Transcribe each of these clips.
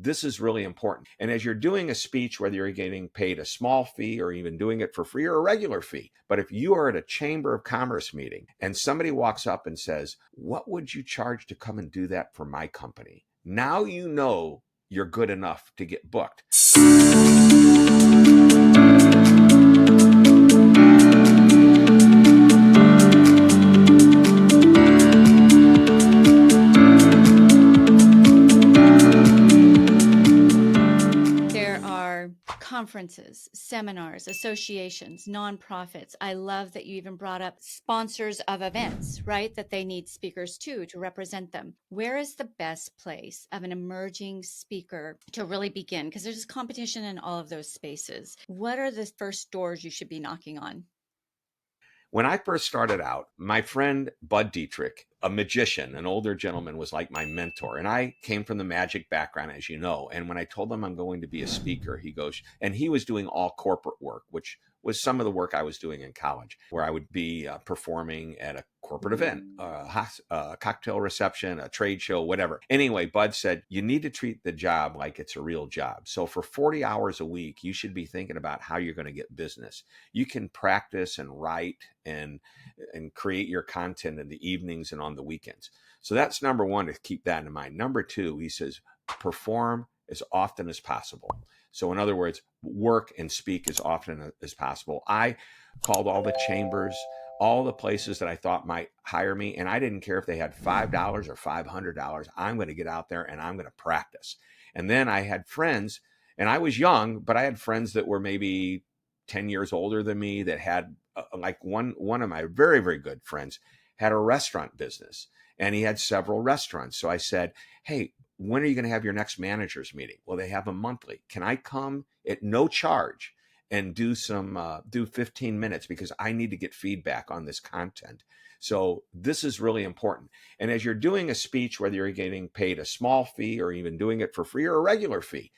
This is really important. And as you're doing a speech, whether you're getting paid a small fee or even doing it for free or a regular fee, but if you are at a Chamber of Commerce meeting and somebody walks up and says, "What would you charge to come and do that for my company?" Now you know you're good enough to get booked. Conferences, seminars, associations, nonprofits. I love that you even brought up sponsors of events, right? That they need speakers too to represent them. Where is the best place of an emerging speaker to really begin? Because there's competition in all of those spaces. What are the first doors you should be knocking on? When I first started out, my friend Bud Dietrich, a magician, an older gentleman, was like my mentor. And I came from the magic background, as you know. And when I told him I'm going to be a speaker, he goes, and he was doing all corporate work, which was some of the work I was doing in college, where I would be performing at a corporate event, a cocktail reception, a trade show, whatever. Anyway, Bud said, you need to treat the job like it's a real job. So for 40 hours a week, you should be thinking about how you're going to get business. You can practice and write and create your content in the evenings and on the weekends. So that's number one, to keep that in mind. Number two, he says, perform as often as possible. So in other words, work and speak as often as possible. I called all the chambers, all the places that I thought might hire me, and I didn't care if they had $5 or $500. I'm going to get out there and I'm going to practice. And then I had friends, and I was young, but I had friends that were maybe 10 years older than me that had like one of my very, very good friends had a restaurant business, and he had several restaurants. So I said, hey, when are you going to have your next managers meeting? Well, they have a monthly. Can I come at no charge and do 15 minutes, because I need to get feedback on this content. So this is really important. And as you're doing a speech, whether you're getting paid a small fee or even doing it for free or a regular fee,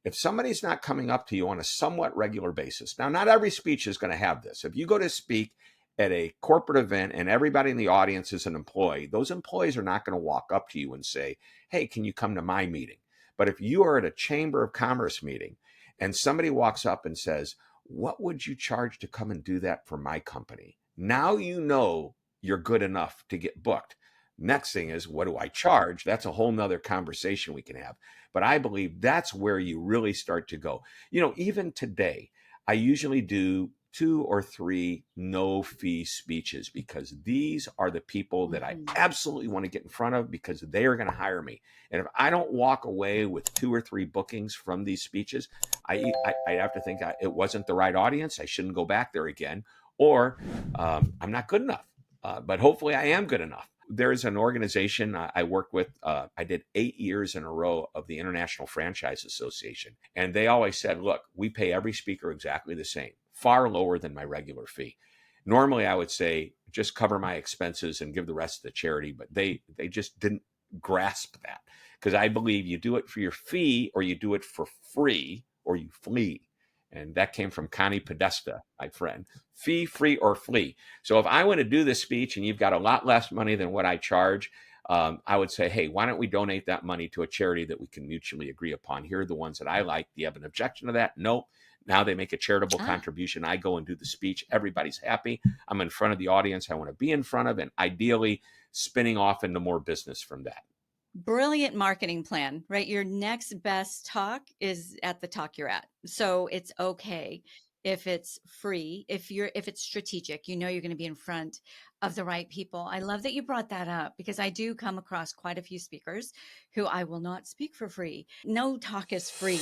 if somebody's not coming up to you on a somewhat regular basis, now not every speech is going to have this. If you go to speak at a corporate event and everybody in the audience is an employee, those employees are not going to walk up to you and say, hey, can you come to my meeting? But if you are at a Chamber of Commerce meeting and somebody walks up and says, what would you charge to come and do that for my company? Now you know you're good enough to get booked. Next thing is, what do I charge? That's a whole nother conversation we can have. But I believe that's where you really start to go. You know, even today, I usually do 2 or 3 no fee speeches, because these are the people that I absolutely want to get in front of, because they are going to hire me. And if I don't walk away with 2 or 3 bookings from these speeches, I have to think it wasn't the right audience. I shouldn't go back there again, or I'm not good enough. But hopefully I am good enough. There's an organization I work with. I did 8 years in a row of the International Franchise Association. And they always said, look, we pay every speaker exactly the same, far lower than my regular fee. Normally, I would say just cover my expenses and give the rest to charity, but they just didn't grasp that, because I believe you do it for your fee, or you do it for free, or you flee. And that came from Connie Podesta, my friend. Fee, free, or flee. So if I want to do this speech and you've got a lot less money than what I charge, I would say, hey, why don't we donate that money to a charity that we can mutually agree upon? Here are the ones that I like. Do you have an objection to that? No. Now they make a charitable contribution. I go and do the speech. Everybody's happy. I'm in front of the audience I want to be in front of, and ideally spinning off into more business from that. Brilliant marketing plan, right? Your next best talk is at the talk you're at. So it's okay if it's free, if it's strategic, you know, you're going to be in front of the right people. I love that you brought that up, because I do come across quite a few speakers who I will not speak for free. No talk is free.